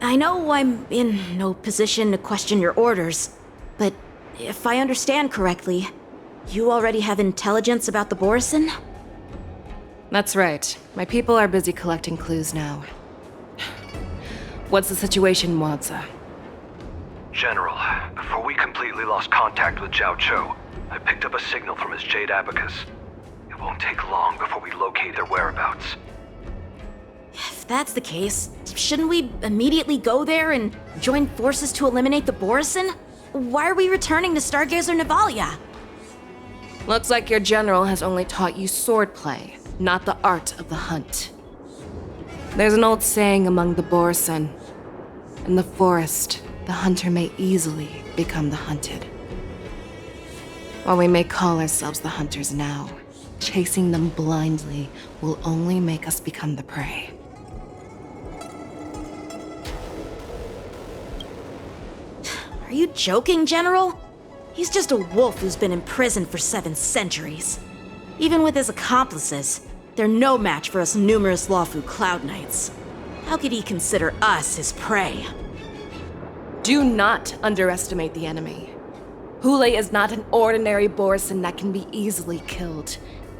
I know I'm in no position to question your orders, but if I understand correctly, you already have intelligence about the Borison? That's right. My people are busy collecting clues now. What's the situation, Mwanza? General, before we completely lost contact with Zhao Cho, I picked up a signal from his Jade Abacus. It won't take long before we locate their whereabouts. If that's the case, shouldn't we immediately go there and join forces to eliminate the Borison? Why are we returning to Stargazer Navalia? Looks like your general has only taught you swordplay, not the art of the hunt. There's an old saying among the Borison. In the forest, the hunter may easily become the hunted. While we may call ourselves the hunters now, chasing them blindly will only make us become the prey. Are you joking, General? He's just a wolf who's been imprisoned for 7 centuries. Even with his accomplices, they're no match for us numerous Lawfu Cloud Knights. How could he consider us his prey? Do not underestimate the enemy. Hule is not an ordinary Borison that can be easily killed.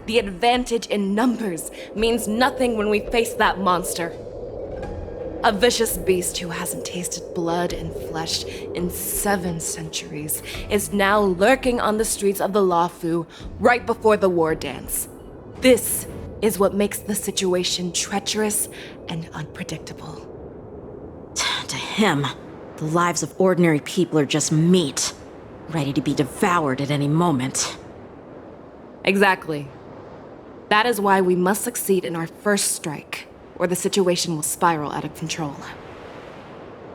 The advantage in numbers means nothing when we face that monster. A vicious beast who hasn't tasted blood and flesh in 7 centuries is now lurking on the streets of the Lawfu right before the war dance. This is what makes the situation treacherous and unpredictable. To him, the lives of ordinary people are just meat, ready to be devoured at any moment. Exactly. That is why we must succeed in our first strike, or the situation will spiral out of control.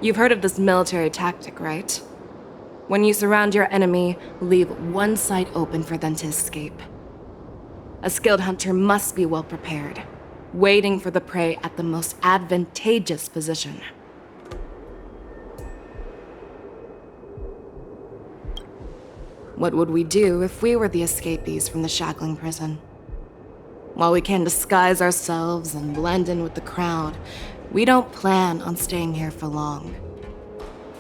You've heard of this military tactic, right? When you surround your enemy, leave one side open for them to escape. A skilled hunter must be well prepared, waiting for the prey at the most advantageous position. What would we do if we were the escapees from the shackling prison? While we can disguise ourselves and blend in with the crowd, we don't plan on staying here for long.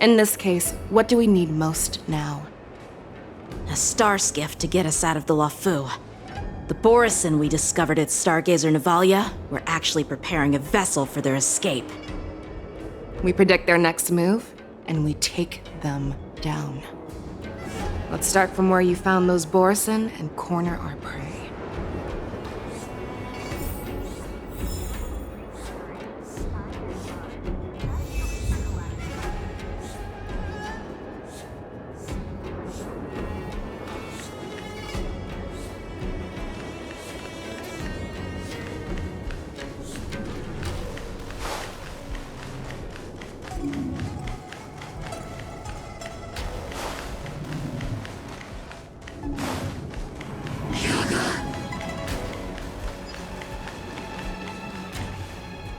In this case, what do we need most now? A star skiff to get us out of the Lawfu. The Borison we discovered at Stargazer Navalia were actually preparing a vessel for their escape. We predict their next move, and we take them down. Let's start from where you found those Borison and corner our prey.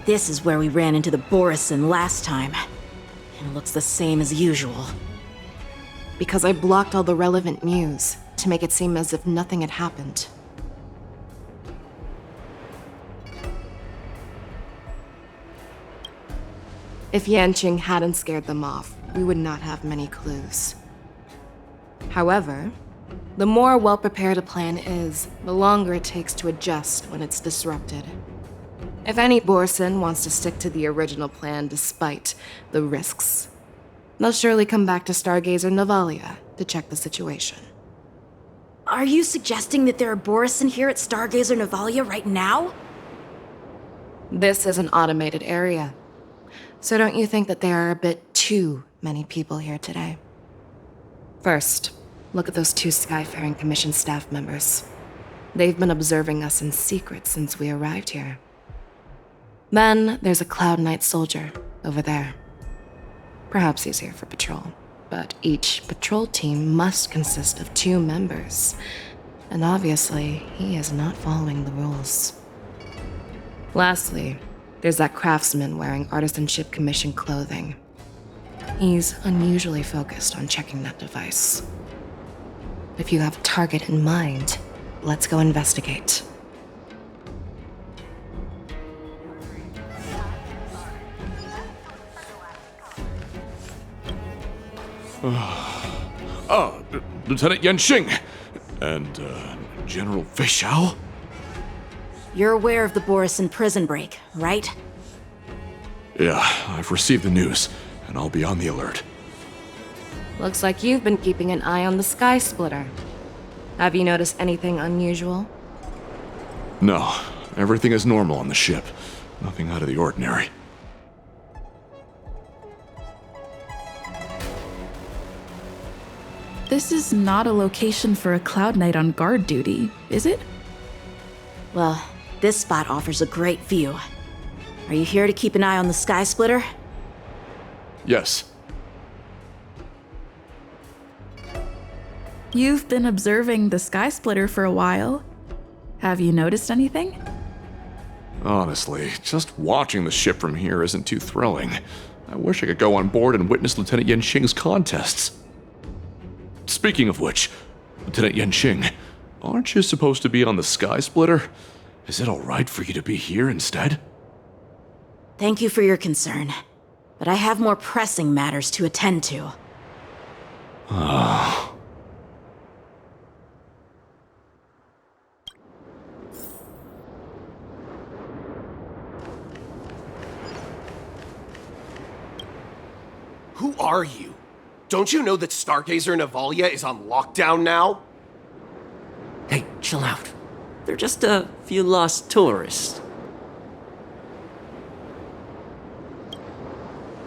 This is where we ran into the Borison last time. And it looks the same as usual. Because I blocked all the relevant news to make it seem as if nothing had happened. If Yanqing hadn't scared them off, we would not have many clues. However, the more well-prepared a plan is, the longer it takes to adjust when it's disrupted. If any Borison wants to stick to the original plan despite the risks, they'll surely come back to Stargazer Navalia to check the situation. Are you suggesting that there are Borison here at Stargazer Navalia right now? This is an automated area. So don't you think that there are a bit too many people here today? First, look at those 2 Skyfaring Commission staff members. They've been observing us in secret since we arrived here. Then there's a Cloud Knight soldier over there. Perhaps he's here for patrol, but each patrol team must consist of 2 members. And obviously, he is not following the rules. Lastly, there's that craftsman wearing Artisanship Commission clothing. He's unusually focused on checking that device. If you have a target in mind, let's go investigate. Lieutenant Yanxing and General Feixiao? You're aware of the Borison prison break, right? Yeah, I've received the news, and I'll be on the alert. Looks like you've been keeping an eye on the Sky Splitter. Have you noticed anything unusual? No, everything is normal on the ship. Nothing out of the ordinary. This is not a location for a Cloud Knight on guard duty, is it? Well, this spot offers a great view. Are you here to keep an eye on the Sky Splitter? Yes. You've been observing the Sky Splitter for a while. Have you noticed anything? Honestly, just watching the ship from here isn't too thrilling. I wish I could go on board and witness Lieutenant Yanxing's contests. Speaking of which, Lieutenant Yanxing, aren't you supposed to be on the Sky Splitter? Is it alright for you to be here instead? Thank you for your concern, but I have more pressing matters to attend to. Who are you? Don't you know that Stargazer Navalia is on lockdown now? Hey, chill out. They're just a few lost tourists.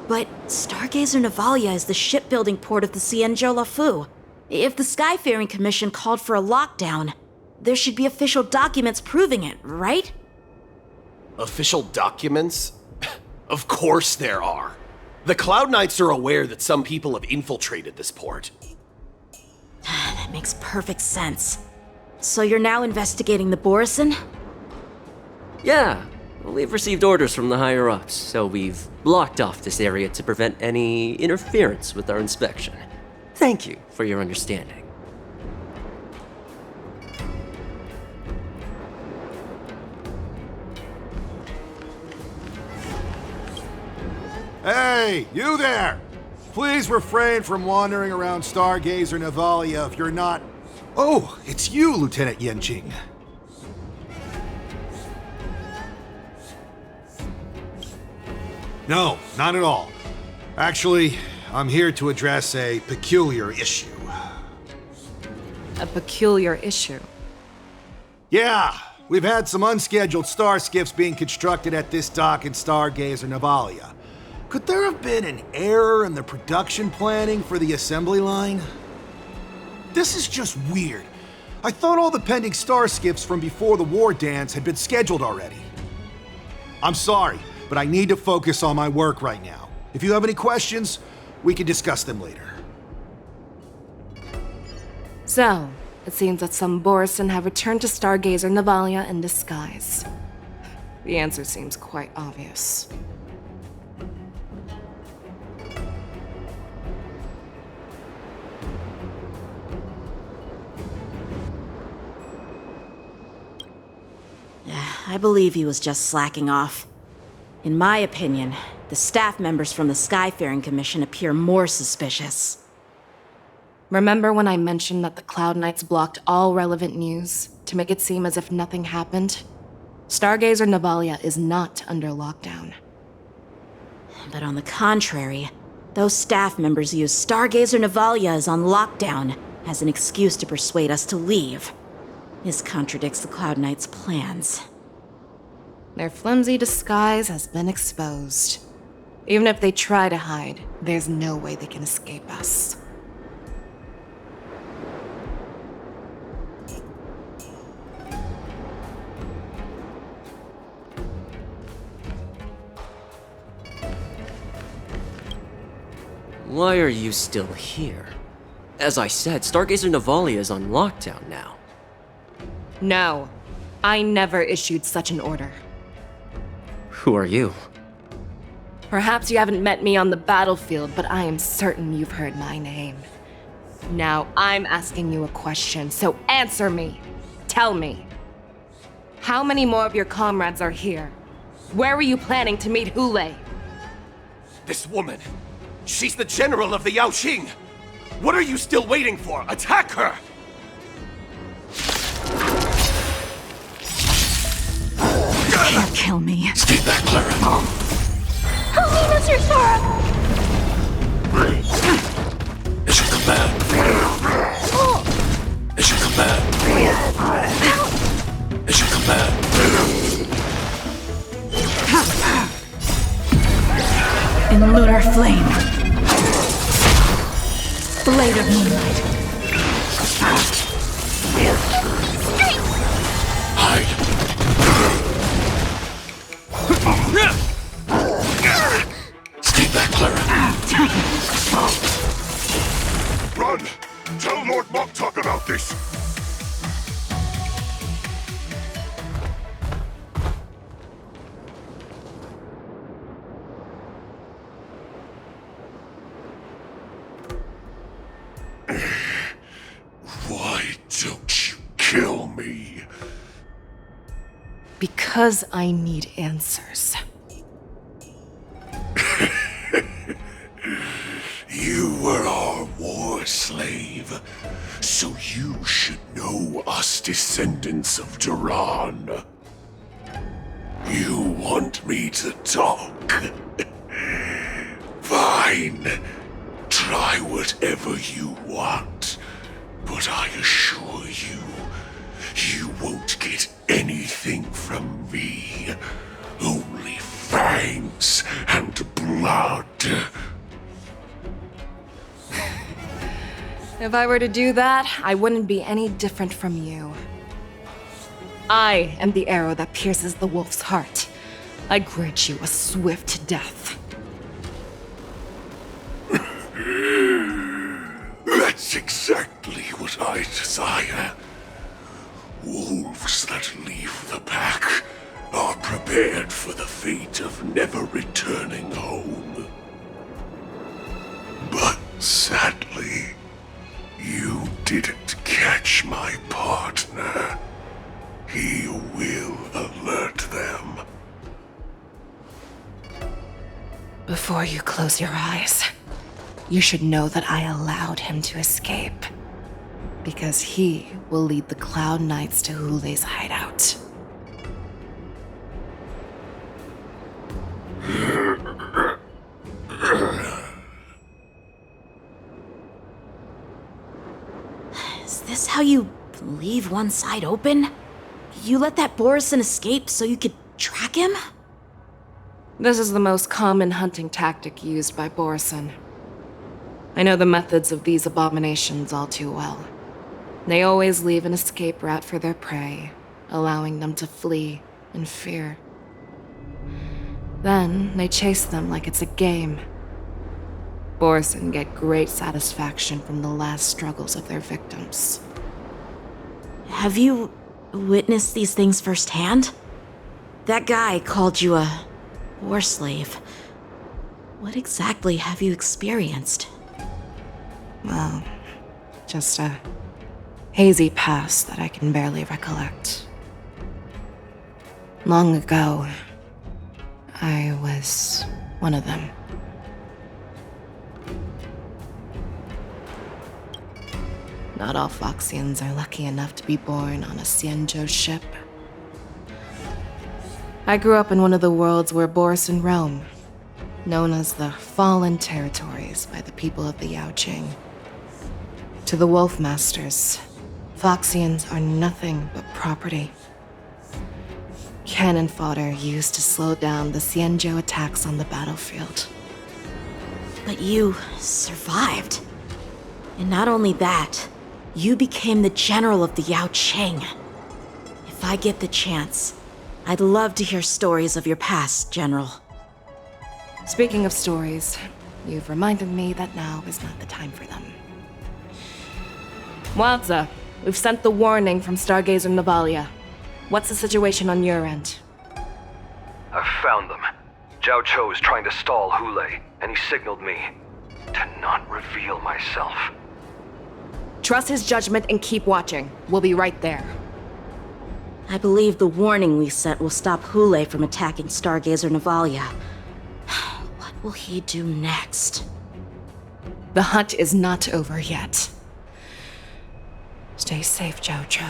But Stargazer Navalia is the shipbuilding port of the Cienjo Lafu. If the Skyfaring Commission called for a lockdown, there should be official documents proving it, right? Official documents? Of course there are. The Cloud Knights are aware that some people have infiltrated this port. That makes perfect sense. So you're now investigating the Borison? Yeah, we've received orders from the higher-ups, so we've blocked off this area to prevent any interference with our inspection. Thank you for your understanding. Hey, you there! Please refrain from wandering around Stargazer Navalia if you're not... Oh, it's you, Lieutenant Yanxing. No, not at all. Actually, I'm here to address a peculiar issue. A peculiar issue. Yeah, we've had some unscheduled star skiffs being constructed at this dock in Stargazer Navalia. Could there have been an error in the production planning for the assembly line? This is just weird. I thought all the pending star skiffs from before the war dance had been scheduled already. I'm sorry, but I need to focus on my work right now. If you have any questions, we can discuss them later. So, it seems that some Borison have returned to Stargazer Navalia in disguise. The answer seems quite obvious. I believe he was just slacking off. In my opinion, the staff members from the Skyfaring Commission appear more suspicious. Remember when I mentioned that the Cloud Knights blocked all relevant news to make it seem as if nothing happened? Stargazer Navalia is not under lockdown. But on the contrary, those staff members use Stargazer Navalia is on lockdown as an excuse to persuade us to leave. This contradicts the Cloud Knights' plans. Their flimsy disguise has been exposed. Even if they try to hide, there's no way they can escape us. Why are you still here? As I said, Stargazer Navalia is on lockdown now. No, I never issued such an order. Who are you? Perhaps you haven't met me on the battlefield, but I am certain you've heard my name. Now I'm asking you a question, so answer me. Tell me. How many more of your comrades are here? Where were you planning to meet Hule? This woman, she's the general of the Yaoqing. What are you still waiting for? Attack her! Can't kill me. Stay back, Clara. Help me, Mr. Sora! As you come back. As you come back. As you come back. In lunar flame. Blade of moonlight. Hide. Stay back, Clara. Run! Tell Lord Moktok about this! Why don't you kill me? Because I need answers. You were our war slave, so you should know us descendants of Duran. You want me to talk? Fine. Try whatever you want, but I assure you, you won't get anything from me. Only fangs and blood. If I were to do that, I wouldn't be any different from you. I am the arrow that pierces the wolf's heart. I grant you a swift death. That's exactly what I desire. Wolves that leave the pack are prepared for the fate of never returning home. But sadly, you didn't catch my partner. He will alert them. Before you close your eyes, you should know that I allowed him to escape. Because he will lead the Cloud Knights to Hule's hideout. Is this how you leave one side open? You let that Borison escape so you could track him? This is the most common hunting tactic used by Borison. I know the methods of these abominations all too well. They always leave an escape route for their prey, allowing them to flee in fear. Then they chase them like it's a game. Borison get great satisfaction from the last struggles of their victims. Have you witnessed these things firsthand? That guy called you a war slave. What exactly have you experienced? Well, just a hazy past that I can barely recollect. Long ago, I was one of them. Not all Foxians are lucky enough to be born on a Xianzhou ship. I grew up in one of the worlds where Borison roam, known as the Fallen Territories by the people of the Yaoqing. To the Wolf Masters, Foxians are nothing but property. Cannon fodder used to slow down the Xianzhou attacks on the battlefield. But you survived. And not only that, you became the general of the Yaoqing. If I get the chance, I'd love to hear stories of your past, General. Speaking of stories, you've reminded me that now is not the time for them. Wadza, we've sent the warning from Stargazer Navalia. What's the situation on your end? I've found them. Zhao Cho is trying to stall Hule, and he signaled me to not reveal myself. Trust his judgment and keep watching. We'll be right there. I believe the warning we sent will stop Hule from attacking Stargazer Navalia. What will he do next? The hunt is not over yet. Stay safe, Zhao Cho.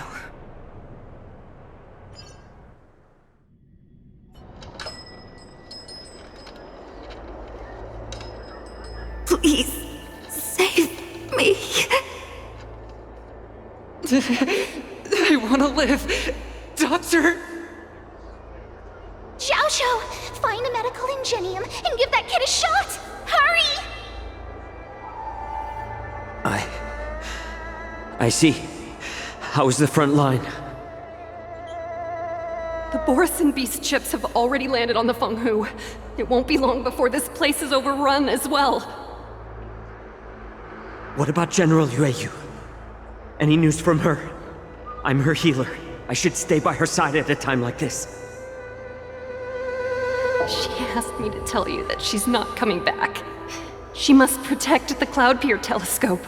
Please, save me. I want to live. Doctor! Zhao Cho, find a medical ingenium and give that kid a shot! Hurry! I see. How's the front line? The Borisin Beast chips have already landed on the Fenghu. It won't be long before this place is overrun as well. What about General Yueyu? Any news from her? I'm her healer. I should stay by her side at a time like this. She asked me to tell you that she's not coming back. She must protect the Cloud Pier telescope.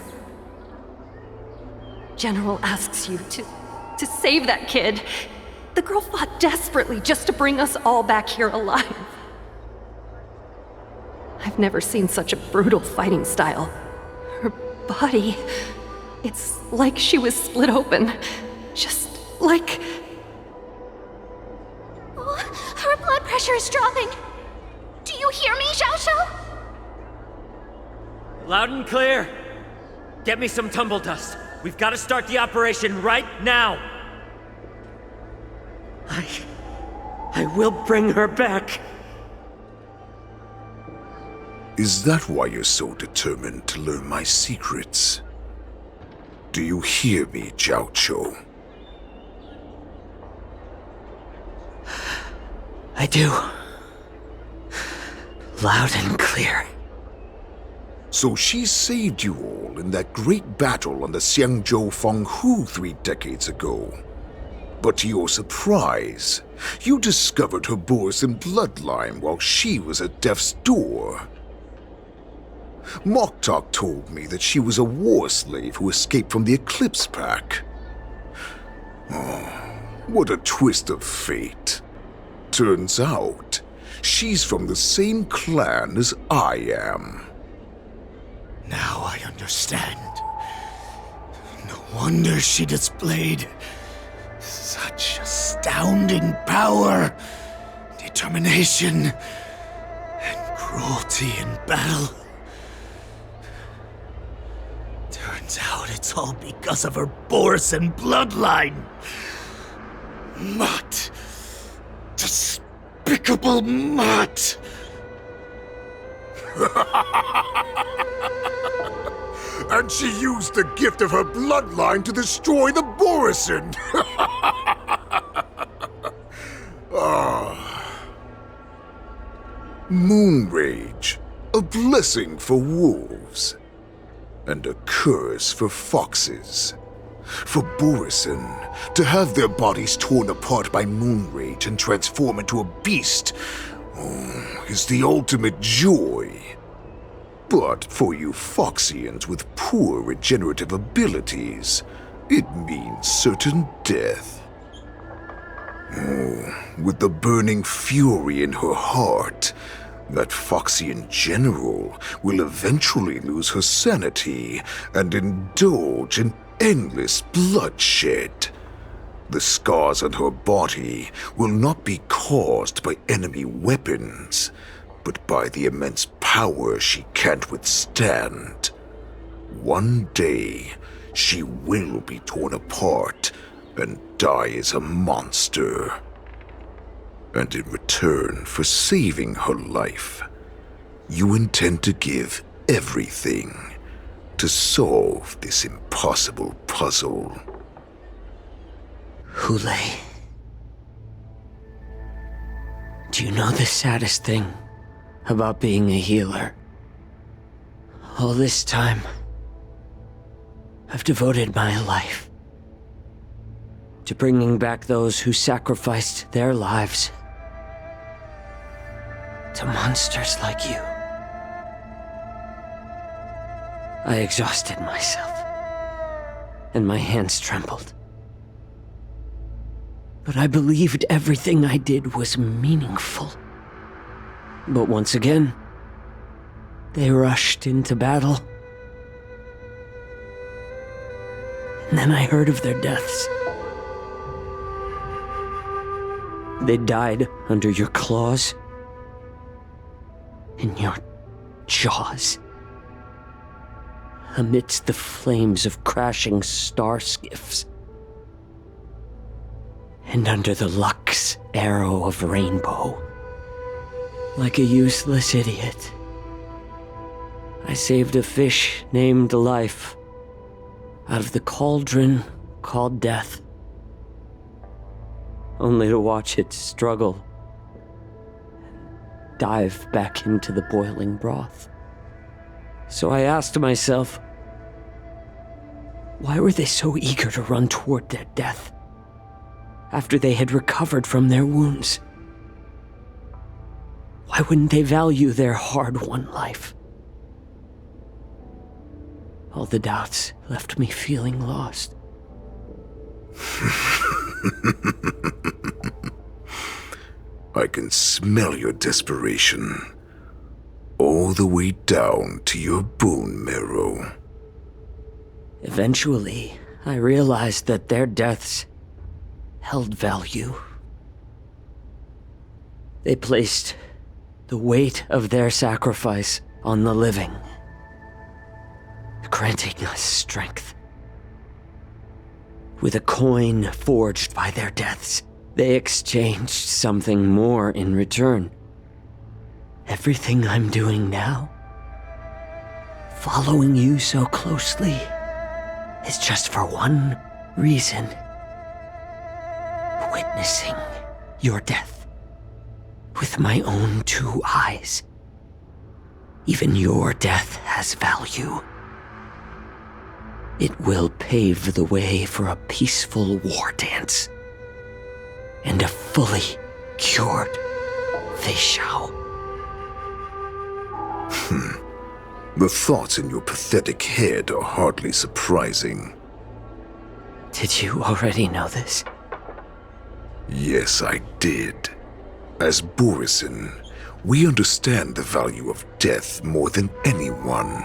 General asks you to save that kid. The girl fought desperately just to bring us all back here alive. I've never seen such a brutal fighting style. Her body, it's like she was split open. Just like... Oh, her blood pressure is dropping. Do you hear me, Zhao Cho? Loud and clear. Get me some tumble dust. We've got to start the operation right now. I will bring her back. Is that why you're so determined to learn my secrets? Do you hear me, Zhao Cho? I do. Loud and clear. So she saved you all in that great battle on the Xiangzhou Fenghu 3 decades ago. But to your surprise, you discovered her Borisin bloodline while she was at death's door. Moktok told me that she was a war slave who escaped from the Eclipse Pack. Oh, what a twist of fate. Turns out, she's from the same clan as I am. Now I understand. No wonder she displayed such astounding power, determination, and cruelty in battle. Turns out it's all because of her Borisin bloodline. Mutt. Despicable mutt. And she used the gift of her bloodline to destroy the Borisin! Moon Rage, a blessing for wolves, and a curse for foxes. For Borisin, to have their bodies torn apart by Moon Rage and transform into a beast is the ultimate joy. But for you Foxians with poor regenerative abilities, it means certain death. With the burning fury in her heart, that Foxian general will eventually lose her sanity and indulge in endless bloodshed. The scars on her body will not be caused by enemy weapons, but by the immense power she can't withstand. One day, she will be torn apart and die as a monster. And in return for saving her life, you intend to give everything to solve this impossible puzzle. Hule, do you know the saddest thing about being a healer? All this time, I've devoted my life to bringing back those who sacrificed their lives to monsters like you. I exhausted myself, and my hands trembled. But I believed everything I did was meaningful. But once again, they rushed into battle And then I heard of their deaths. They died under your claws, in your jaws, amidst the flames of crashing star skiffs, and under the luck's arrow of rainbow. Like a useless idiot, I saved a fish named Life out of the cauldron called Death, only to watch it struggle and dive back into the boiling broth. So I asked myself, why were they so eager to run toward their death after they had recovered from their wounds? Why wouldn't they value their hard-won life? All the doubts left me feeling lost. I can smell your desperation, all the way down to your bone marrow. Eventually, I realized that their deaths held value. They placed the weight of their sacrifice on the living, granting us strength. With a coin forged by their deaths, they exchanged something more in return. Everything I'm doing now, following you so closely, is just for one reason: witnessing your death with my own two eyes. Even your death has value. It will pave the way for a peaceful war dance and a fully cured Feishao. The thoughts in your pathetic head are hardly surprising. Did you already know this? Yes, I did. As Borisin, we understand the value of death more than anyone.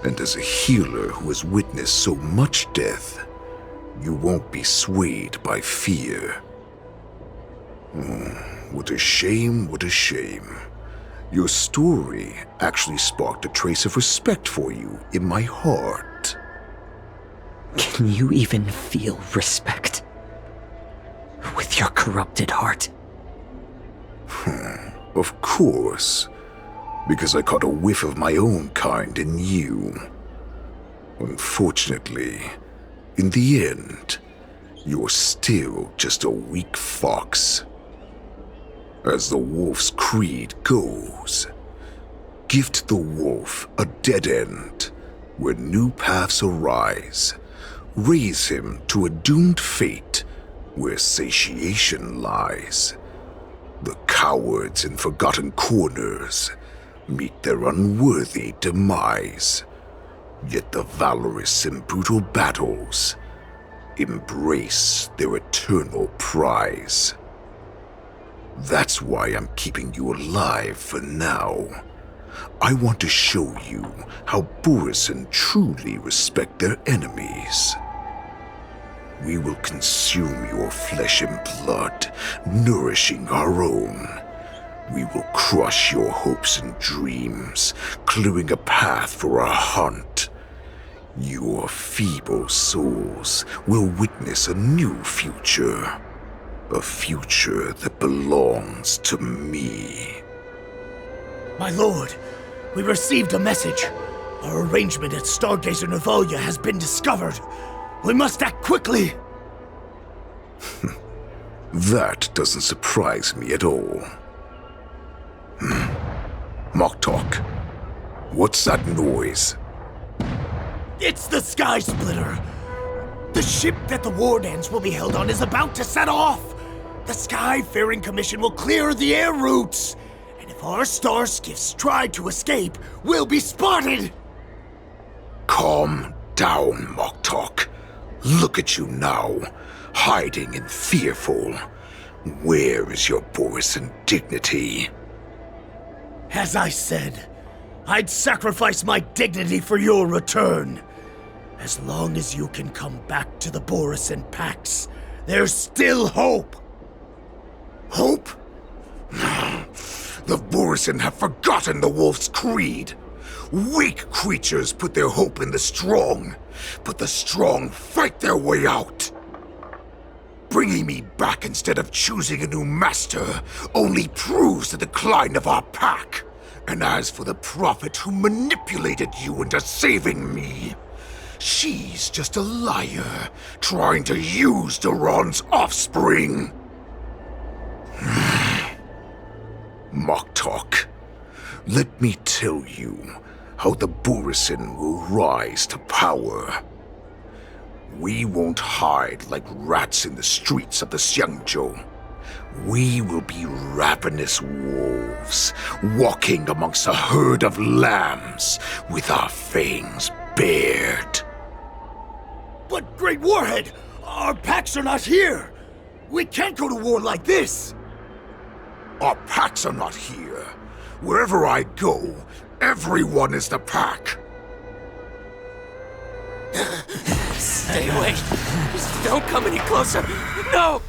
And as a healer who has witnessed so much death, you won't be swayed by fear. What a shame, what a shame. Your story actually sparked a trace of respect for you in my heart. Can you even feel respect with your corrupted heart? Of course, because I caught a whiff of my own kind in you. Unfortunately, in the end, you're still just a weak fox. As the wolf's creed goes, gift the wolf a dead end where new paths arise. Raise him to a doomed fate where satiation lies. The cowards in forgotten corners meet their unworthy demise. Yet the valorous in brutal battles embrace their eternal prize. That's why I'm keeping you alive for now. I want to show you how Borisin truly respect their enemies. We will consume your flesh and blood, nourishing our own. We will crush your hopes and dreams, clearing a path for our hunt. Your feeble souls will witness a new future. A future that belongs to me. My lord, we received a message. Our arrangement at Stargazer Navalia has been discovered. We must act quickly. That doesn't surprise me at all. Moktok, what's that noise? It's the Sky Splitter. The ship that the war dance will be held on is about to set off. The Skyfaring Commission will clear the air routes. And if our star skiffs try to escape, we'll be spotted. Calm down, Moktok. Look at you now, hiding and fearful. Where is your Borisin dignity? As I said, I'd sacrifice my dignity for your return. As long as you can come back to the Boris and Pax, there's still hope! Hope? The Borisin have forgotten the wolf's creed. Weak creatures put their hope in the strong, but the strong fight their way out. Bringing me back instead of choosing a new master only proves the decline of our pack. And as for the prophet who manipulated you into saving me, she's just a liar trying to use Duran's offspring. Mock talk. Let me tell you how the Borisin will rise to power. We won't hide like rats in the streets of the Xiangzhou. We will be ravenous wolves, walking amongst a herd of lambs with our fangs bared. But, Great Warhead, our packs are not here! We can't go to war like this! Our packs are not here. Wherever I go, everyone is the pack. Stay away. Just don't come any closer. No!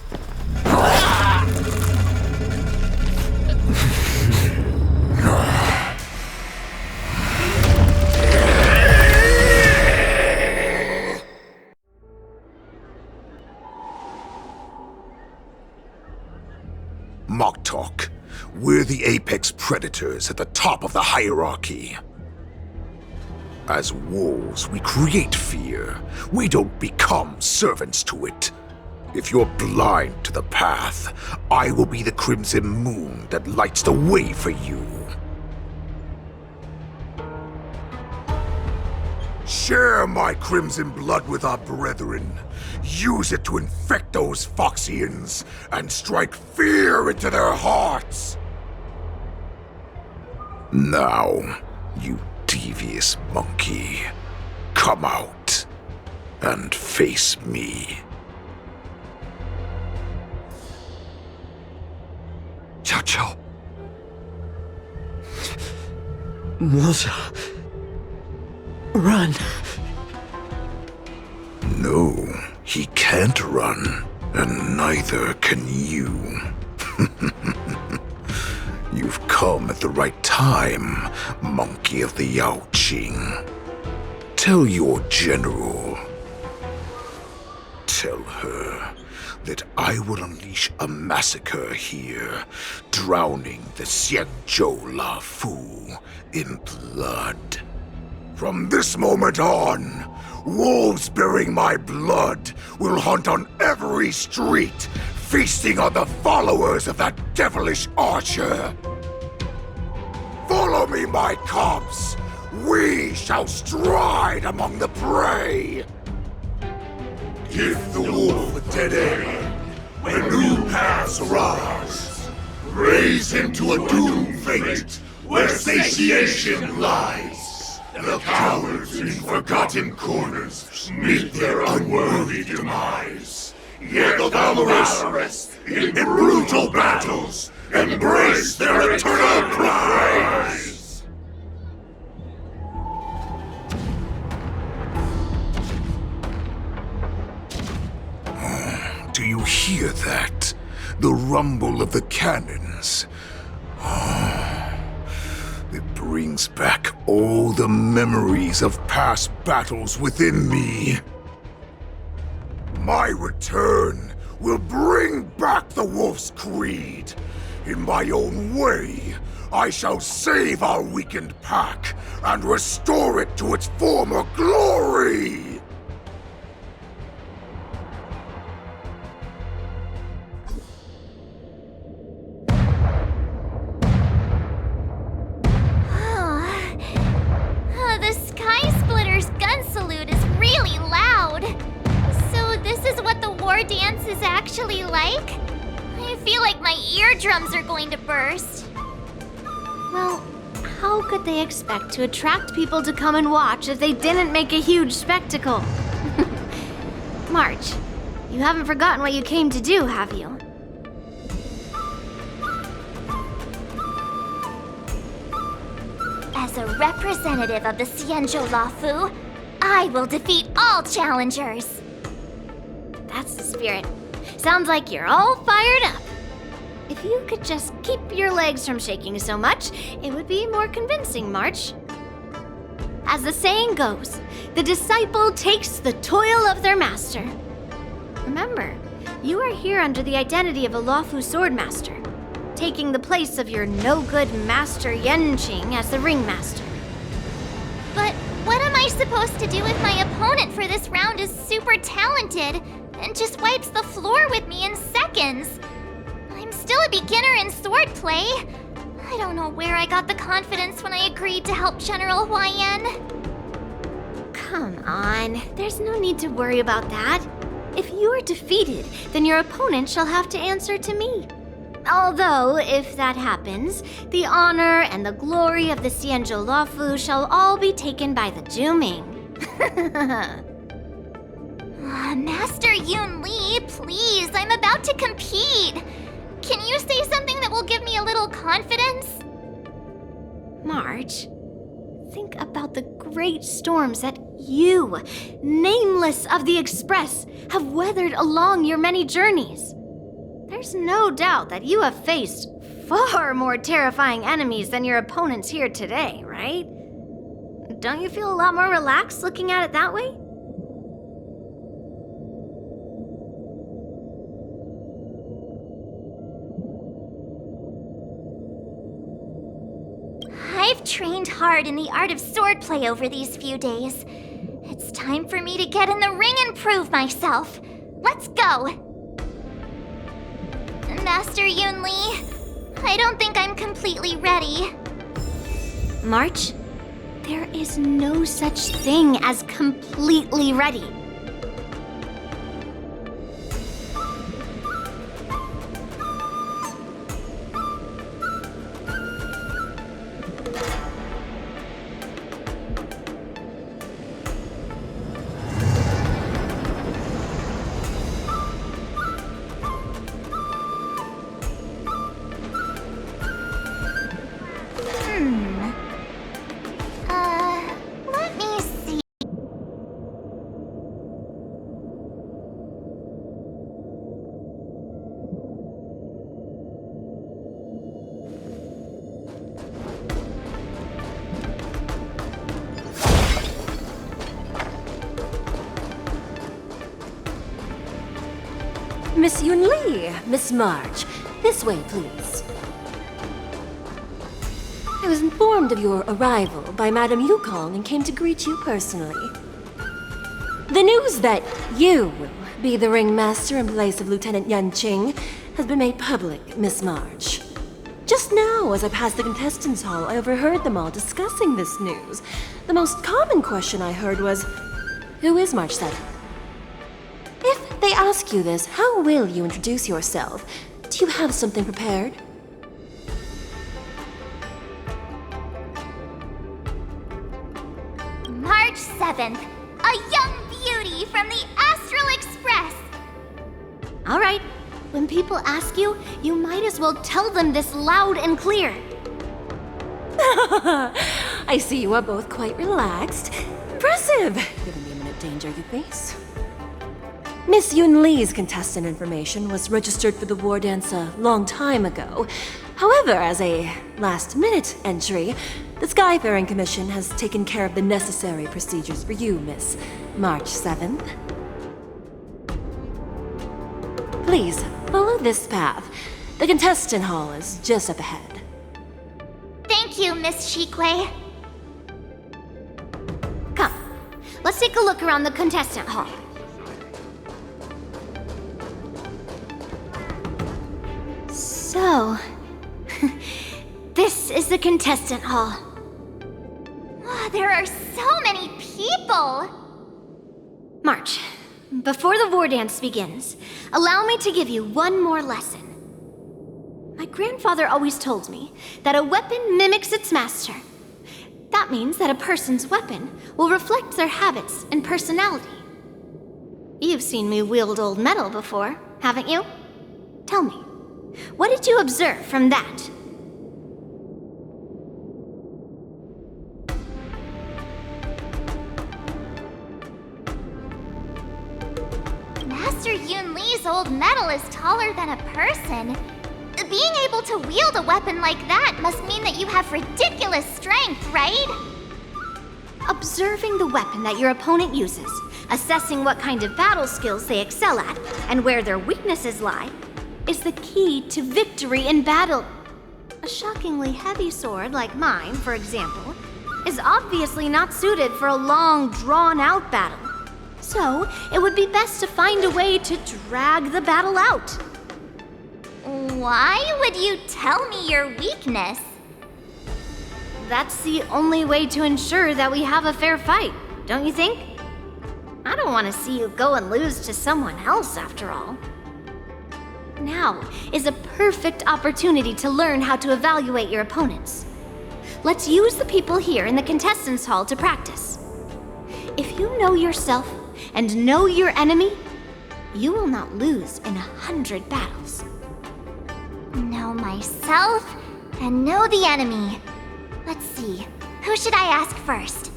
Mock talk. We're the apex predators at the top of the hierarchy. As wolves, we create fear. We don't become servants to it. If you're blind to the path, I will be the crimson moon that lights the way for you. Share my crimson blood with our brethren. Use it to infect those Foxians and strike fear into their hearts. Now, you devious monkey, come out and face me. Xiao. Moza. Run. No, he can't run, and neither can you. You've come at the right time, monkey of the Yaoqing. Tell your general. Tell her that I will unleash a massacre here, drowning the Xiangzhou La Fu in blood. From this moment on, wolves bearing my blood will hunt on every street, feasting on the followers of that devilish archer. Follow me, my cubs. We shall stride among the prey. Give the wolf a dead end when new paths arise. Raise him to a doomed fate where satiation lies. The cowards in forgotten corners meet their unworthy demise. Yet the valorous, in brutal battles, embrace their eternal prize. Do you hear that? The rumble of the cannons. It brings back all the memories of past battles within me. My return will bring back the wolf's creed. In my own way, I shall save our weakened pack and restore it to its former glory. The Sky Splitter's gun salute is really loud. So this is what the war dance is actually like? I feel like my eardrums are going to burst. Well, how could they expect to attract people to come and watch if they didn't make a huge spectacle? March, you haven't forgotten what you came to do, have you? As a representative of the Xianzhou La Fu, I will defeat all challengers. That's the spirit. Sounds like you're all fired up. If you could just keep your legs from shaking so much, it would be more convincing, March. As the saying goes, the disciple takes the toil of their master. Remember, you are here under the identity of a Luofu swordmaster, taking the place of your no-good master Yenqing as the ringmaster. But what am I supposed to do if my opponent for this round is super talented and just wipes the floor with me in seconds? I'm still a beginner in swordplay. I don't know where I got the confidence when I agreed to help General Huayan. Come on, there's no need to worry about that. If you are defeated, then your opponent shall have to answer to me. Although, if that happens, the honor and the glory of the Xianzhou Luofu shall all be taken by the Zhuming. Master Yun Li, please, I'm about to compete. Can you say something that will give me a little confidence? March, think about the great storms that you, nameless of the Express, have weathered along your many journeys. There's no doubt that you have faced far more terrifying enemies than your opponents here today, right? Don't you feel a lot more relaxed looking at it that way? I've trained hard in the art of swordplay over these few days. It's time for me to get in the ring and prove myself. Let's go! Master Yun Li, I don't think I'm completely ready. March, there is no such thing as completely ready. Let me see. Miss Yun Li, Miss March, this way, please. I was informed of your arrival by Madame Yukong and came to greet you personally. The news that you will be the ringmaster in place of Lieutenant Yenqing has been made public, Miss March. Just now, as I passed the contestants' hall, I overheard them all discussing this news. The most common question I heard was, who is March 7th? If they ask you this, how will you introduce yourself? Do you have something prepared? March 7th, a young beauty from the Astral Express. All right, when people ask you, you might as well tell them this loud and clear. I see you are both quite relaxed. Impressive, given the imminent danger you face. Miss Yun Li's contestant information was registered for the war dance a long time ago. However, as a last-minute entry, the Skyfaring Commission has taken care of the necessary procedures for you, Miss March 7th. Please, follow this path. The contestant hall is just up ahead. Thank you, Miss Shikwe. Come, let's take a look around the contestant hall. So, this is the contestant hall. There are so many people! March, before the war dance begins, allow me to give you one more lesson. My grandfather always told me that a weapon mimics its master. That means that a person's weapon will reflect their habits and personality. You've seen me wield old metal before, haven't you? Tell me, what did you observe from that? old metal is taller than a person. Being able to wield a weapon like that must mean that you have ridiculous strength, right? Observing the weapon that your opponent uses, assessing what kind of battle skills they excel at, and where their weaknesses lie, is the key to victory in battle. A shockingly heavy sword like mine, for example, is obviously not suited for a long, drawn-out battle. So, it would be best to find a way to drag the battle out. Why would you tell me your weakness? That's the only way to ensure that we have a fair fight, don't you think? I don't want to see you go and lose to someone else, after all. Now is a perfect opportunity to learn how to evaluate your opponents. Let's use the people here in the contestants' hall to practice. If you know yourself and know your enemy, you will not lose in 100 battles. Know myself and know the enemy. Let's see, who should I ask first?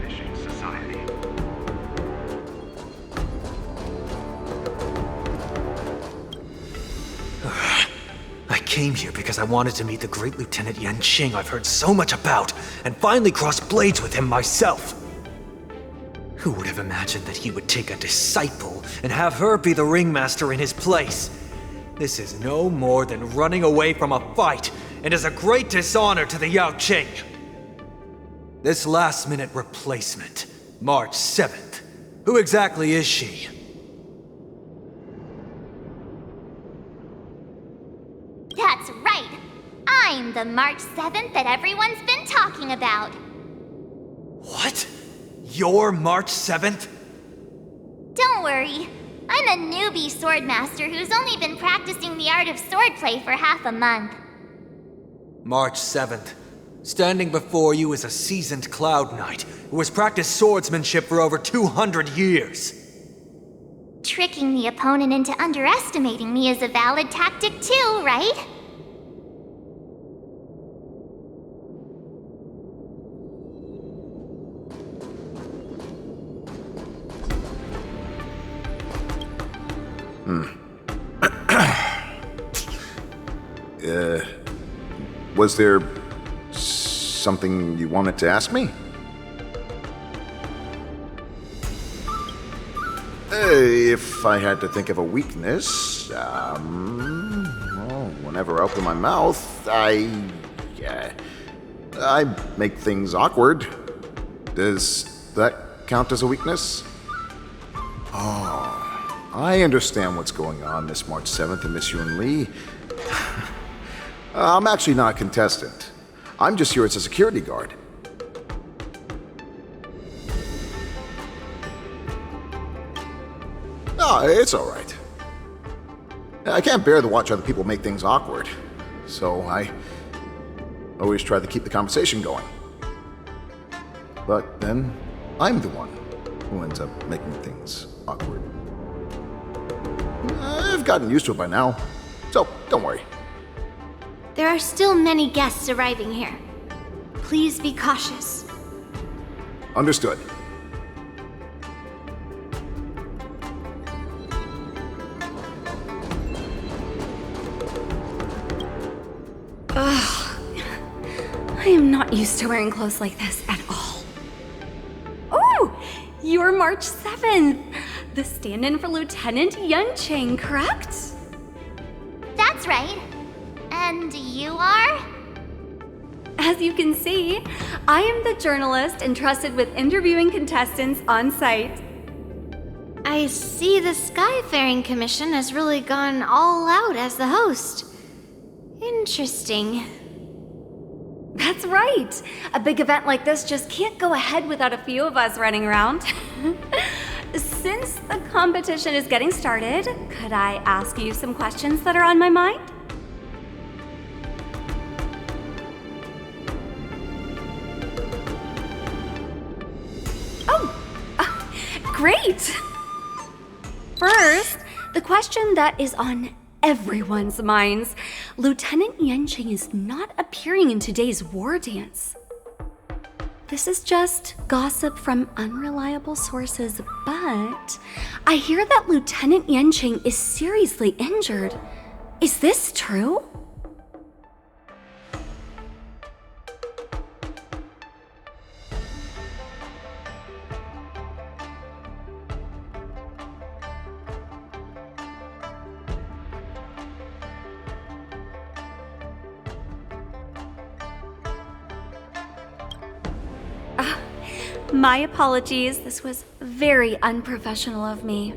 Fishing Society. I came here because I wanted to meet the great Lieutenant Yanqing I've heard so much about, and finally cross blades with him myself. Who would have imagined that he would take a disciple and have her be the ringmaster in his place? This is no more than running away from a fight, and is a great dishonor to the Yaoqing. This last-minute replacement, March 7th. Who exactly is she? That's right! I'm the March 7th that everyone's been talking about. What? You're March 7th? Don't worry. I'm a newbie swordmaster who's only been practicing the art of swordplay for half a month. March 7th. Standing before you is a seasoned Cloud Knight who has practiced swordsmanship for over 200 years. Tricking the opponent into underestimating me is a valid tactic too, right? Was there something you wanted to ask me? If I had to think of a weakness, well, whenever I open my mouth, I make things awkward. Does that count as a weakness? Oh, I understand what's going on, Miss March 7th and Miss Yun Lee. I'm actually not a contestant. I'm just here as a security guard. Oh, it's all right. I can't bear to watch other people make things awkward, so I always try to keep the conversation going. But then, I'm the one who ends up making things awkward. I've gotten used to it by now, so don't worry. There are still many guests arriving here. Please be cautious. Understood. Ugh. I am not used to wearing clothes like this at all. Oh! You're March 7th! The stand-in for Lieutenant Yanqing, correct? That's right. And you are? As you can see, I am the journalist entrusted with interviewing contestants on site. I see the Skyfaring Commission has really gone all out as the host. Interesting. That's right. A big event like this just can't go ahead without a few of us running around. Since the competition is getting started, could I ask you some questions that are on my mind? Great! First, the question that is on everyone's minds. Lieutenant Yanqing is not appearing in today's war dance. This is just gossip from unreliable sources, but I hear that Lieutenant Yanqing is seriously injured. Is this true? My apologies, this was very unprofessional of me.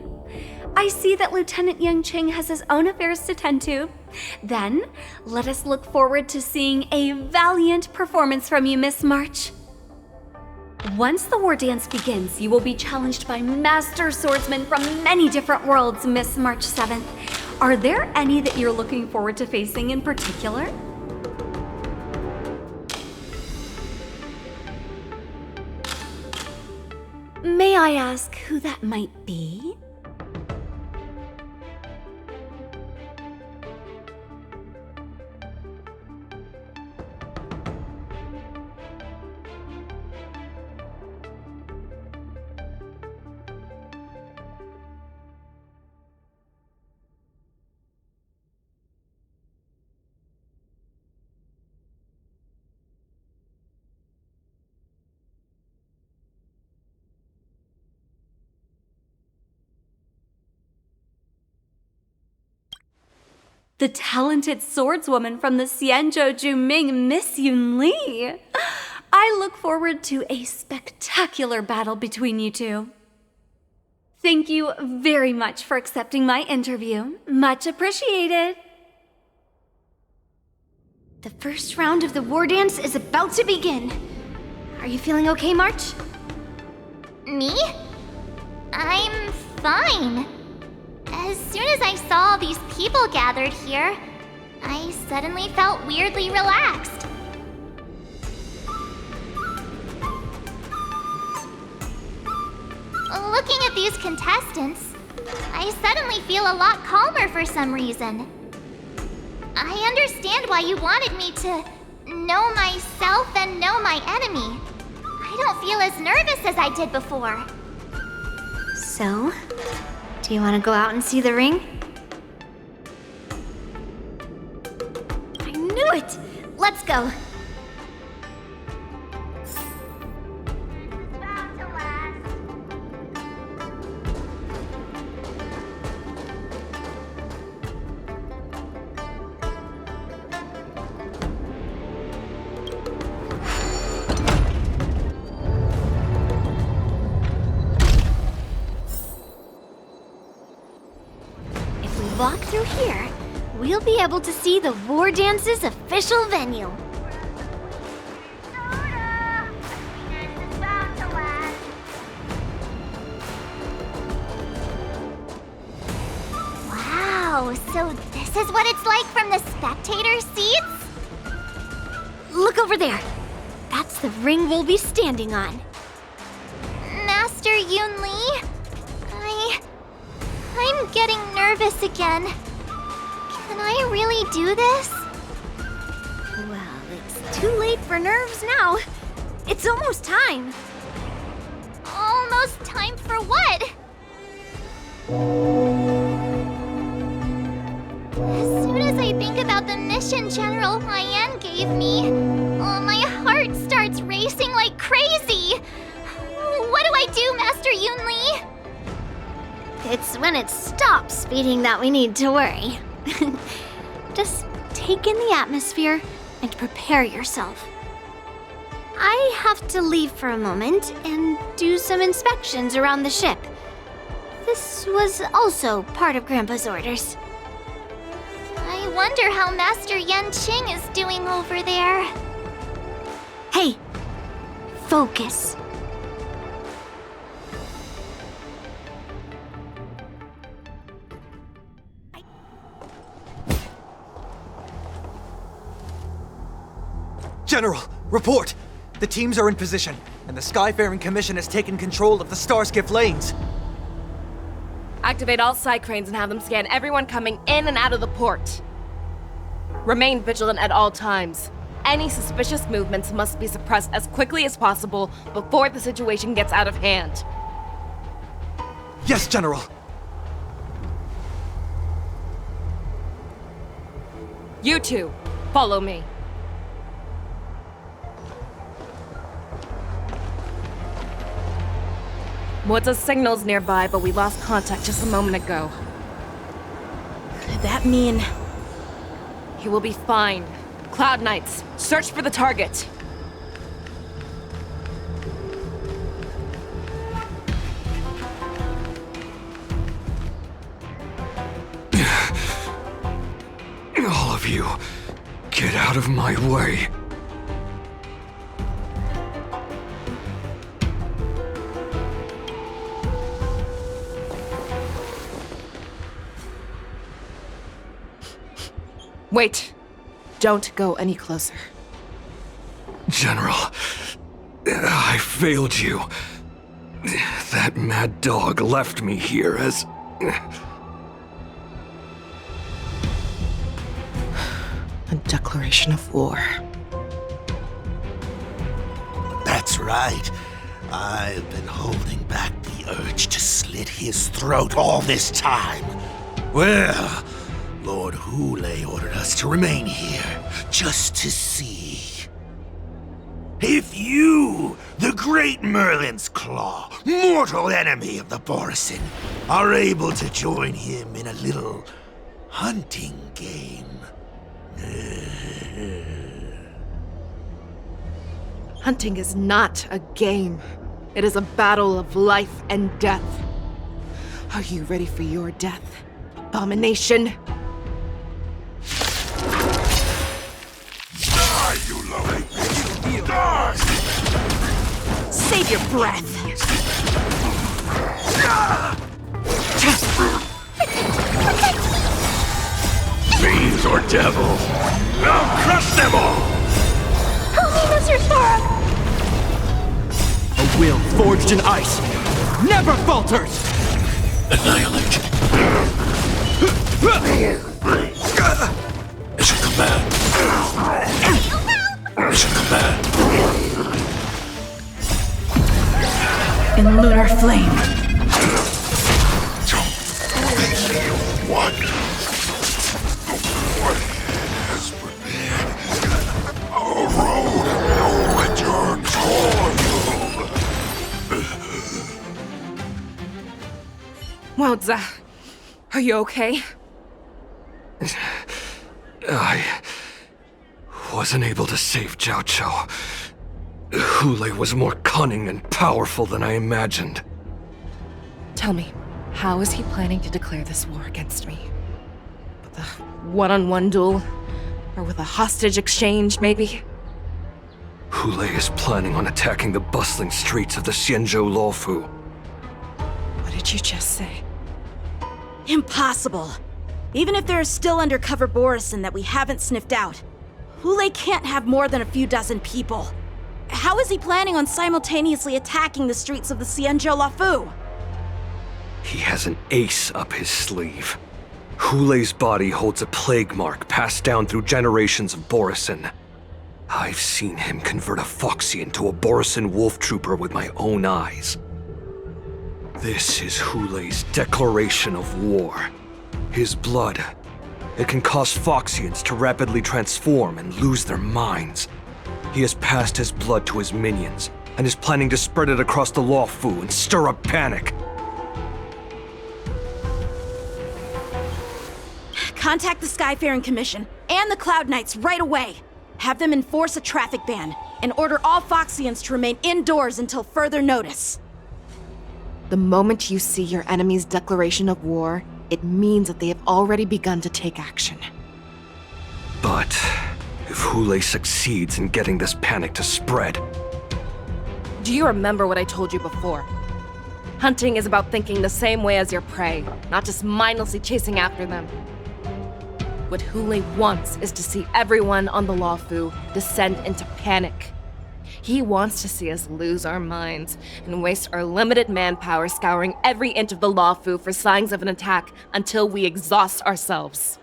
I see that Lieutenant Yanqing has his own affairs to tend to. Then, let us look forward to seeing a valiant performance from you, Miss March. Once the war dance begins, you will be challenged by master swordsmen from many different worlds, Miss March 7th. Are there any that you're looking forward to facing in particular? May I ask who that might be? The talented swordswoman from the Xianzhou Juming, Miss Yun Li. I look forward to a spectacular battle between you two. Thank you very much for accepting my interview. Much appreciated. The first round of the war dance is about to begin. Are you feeling okay, March? Me? I'm fine. As soon as I saw all these people gathered here, I suddenly felt weirdly relaxed. Looking at these contestants, I suddenly feel a lot calmer for some reason. I understand why you wanted me to know myself and know my enemy. I don't feel as nervous as I did before. So, do you want to go out and see the ring? I knew it! Let's go! Walk through here, we'll be able to see the War Dance's official venue. Wow, so this is what it's like from the spectator seats? Look over there. That's the ring we'll be standing on. Master Yun Li? I'm getting nervous again. Can I really do this? Well, it's too late for nerves now. It's almost time. Almost time for what? As soon as I think about the mission General Hyan gave me, my heart starts racing like crazy. What do I do, Master Yun Li? It's when it stops beating that we need to worry. Just take in the atmosphere and prepare yourself. I have to leave for a moment and do some inspections around the ship. This was also part of Grandpa's orders. I wonder how Master Yanqing is doing over there. Hey, focus. General, report! The teams are in position, and the Skyfaring Commission has taken control of the Starskiff lanes. Activate all side cranes and have them scan everyone coming in and out of the port. Remain vigilant at all times. Any suspicious movements must be suppressed as quickly as possible before the situation gets out of hand. Yes, General! You two, follow me. Woods' signal's nearby, but we lost contact just a moment ago. Could that mean... He will be fine. Cloud Knights, search for the target. All of you, get out of my way. Wait. Don't go any closer. General, I failed you. That mad dog left me here as... A declaration of war. That's right. I've been holding back the urge to slit his throat all this time. Well, Lord Hule ordered us to remain here, just to see. If you, the great Merlin's Claw, mortal enemy of the Borisin, are able to join him in a little hunting game. Hunting is not a game. It is a battle of life and death. Are you ready for your death, abomination? Die, you lovely! Die! Save your breath! Fiends or devils, I'll crush them all! Help me, Mr. Sora! A will forged in ice never falters! Annihilate. Mission command. Mission command. In lunar flame. What? What has prepared a road of no return for you? Wowza, are you okay? I wasn't able to save Jiao Chou. Hule was more cunning and powerful than I imagined. Tell me, how is he planning to declare this war against me? With a one-on-one duel? Or with a hostage exchange, maybe? Hule is planning on attacking the bustling streets of the Xianzhou Luofu. What did you just say? Impossible. Even if there are still undercover Borisin that we haven't sniffed out, Hule can't have more than a few dozen people. How is he planning on simultaneously attacking the streets of the Xianzhou Luofu? He has an ace up his sleeve. Hule's body holds a plague mark passed down through generations of Borisin. I've seen him convert a Foxy into a Borisin wolf trooper with my own eyes. This is Hule's declaration of war. His blood. It can cause Foxians to rapidly transform and lose their minds. He has passed his blood to his minions, and is planning to spread it across the Luofu and stir up panic. Contact the Skyfaring Commission and the Cloud Knights right away. Have them enforce a traffic ban and order all Foxians to remain indoors until further notice. The moment you see your enemy's declaration of war, it means that they have already begun to take action. But if Hule succeeds in getting this panic to spread... Do you remember what I told you before? Hunting is about thinking the same way as your prey, not just mindlessly chasing after them. What Hule wants is to see everyone on the Luofu descend into panic. He wants to see us lose our minds and waste our limited manpower scouring every inch of the Luofu for signs of an attack until we exhaust ourselves.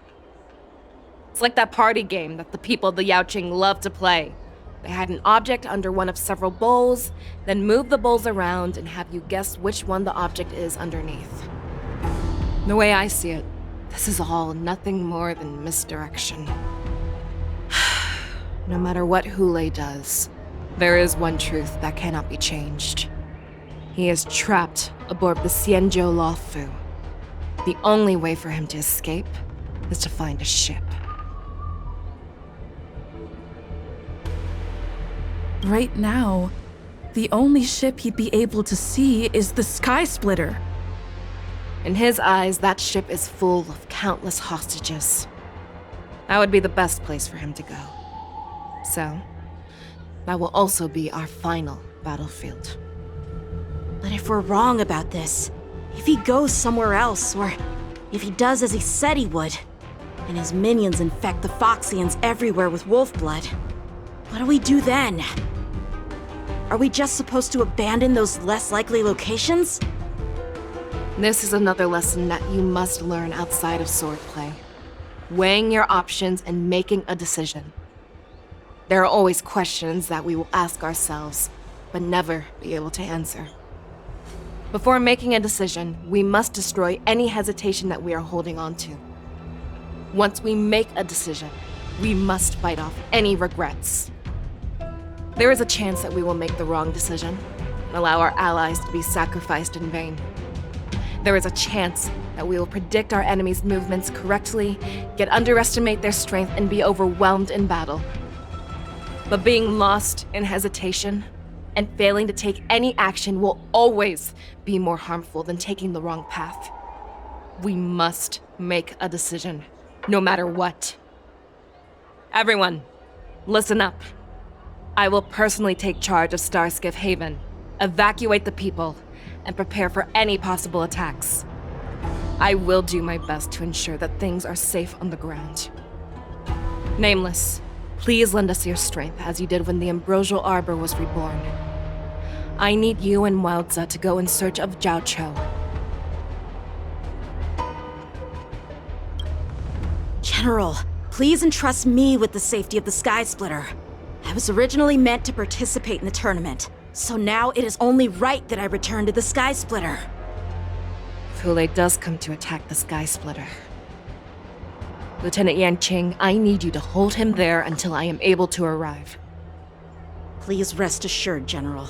It's like that party game that the people of the Yaoqing love to play. They hide an object under one of several bowls, then move the bowls around and have you guess which one the object is underneath. The way I see it, this is all nothing more than misdirection. No matter what Hule does, there is one truth that cannot be changed. He is trapped aboard the Xianzhou Luofu. The only way for him to escape is to find a ship. Right now, the only ship he'd be able to see is the Sky Splitter. In his eyes, that ship is full of countless hostages. That would be the best place for him to go. So, that will also be our final battlefield. But if we're wrong about this, if he goes somewhere else, or if he does as he said he would, and his minions infect the Foxians everywhere with wolf blood, what do we do then? Are we just supposed to abandon those less likely locations? This is another lesson that you must learn outside of swordplay. Weighing your options and making a decision. There are always questions that we will ask ourselves, but never be able to answer. Before making a decision, we must destroy any hesitation that we are holding on to. Once we make a decision, we must fight off any regrets. There is a chance that we will make the wrong decision and allow our allies to be sacrificed in vain. There is a chance that we will predict our enemies' movements correctly, yet underestimate their strength and be overwhelmed in battle. But being lost in hesitation and failing to take any action will always be more harmful than taking the wrong path. We must make a decision, no matter what. Everyone, listen up. I will personally take charge of Starskiff Haven, evacuate the people, and prepare for any possible attacks. I will do my best to ensure that things are safe on the ground. Nameless, please lend us your strength as you did when the Ambrosial Arbor was reborn. I need you and Wildza to go in search of Zhao Cho. General, please entrust me with the safety of the Sky Splitter. I was originally meant to participate in the tournament, so now it is only right that I return to the Sky Splitter. If Hule does come to attack the Sky Splitter, Lieutenant Yanqing, I need you to hold him there until I am able to arrive. Please rest assured, General.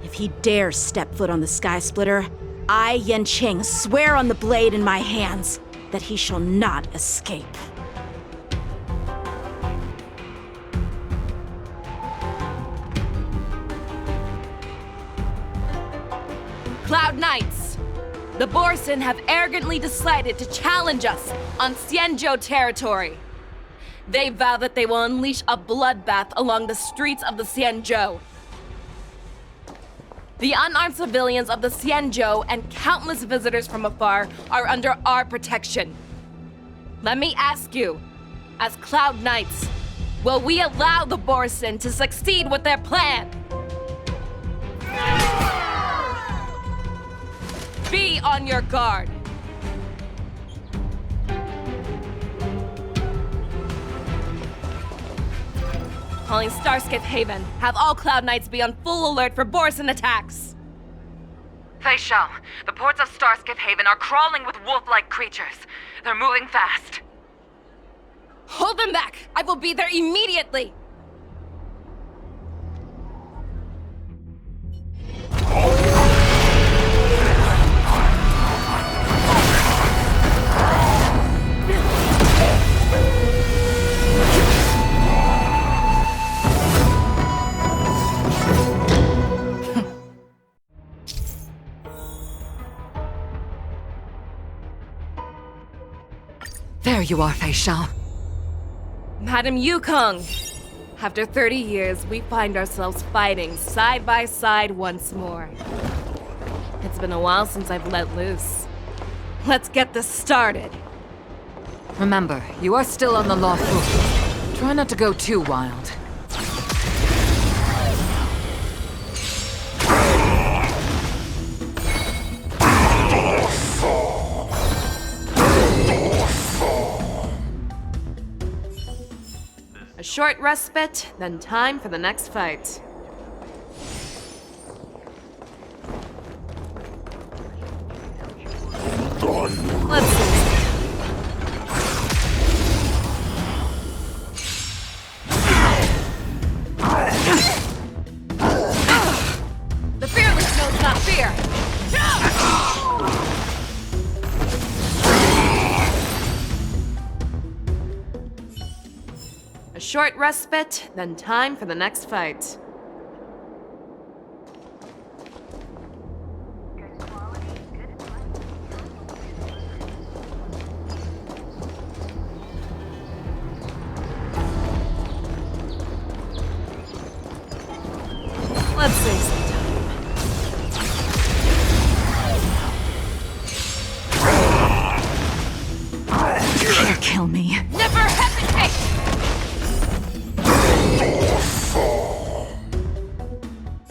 If he dares step foot on the Sky Splitter, I, Yanqing, swear on the blade in my hands that he shall not escape. Cloud Knights! The Borson have arrogantly decided to challenge us on Xianzhou territory. They vow that they will unleash a bloodbath along the streets of the Xianzhou. The unarmed civilians of the Xianzhou and countless visitors from afar are under our protection. Let me ask you, as Cloud Knights, will we allow the Borson to succeed with their plan? Be on your guard. Calling Starskiff Haven. Have all Cloud Knights be on full alert for Borson attacks. Fei Shao, the ports of Starskiff Haven are crawling with wolf-like creatures. They're moving fast. Hold them back! I will be there immediately! There you are, Fei Shao. Madam Yukong! After 30 years, we find ourselves fighting side by side once more. It's been a while since I've let loose. Let's get this started. Remember, you are still on the Luofu. Try not to go too wild. short respite, then time for the next fight. Let's see. The fearless knows not fear. A short respite, then time for the next fight. Let's save some time. You can't kill me. No!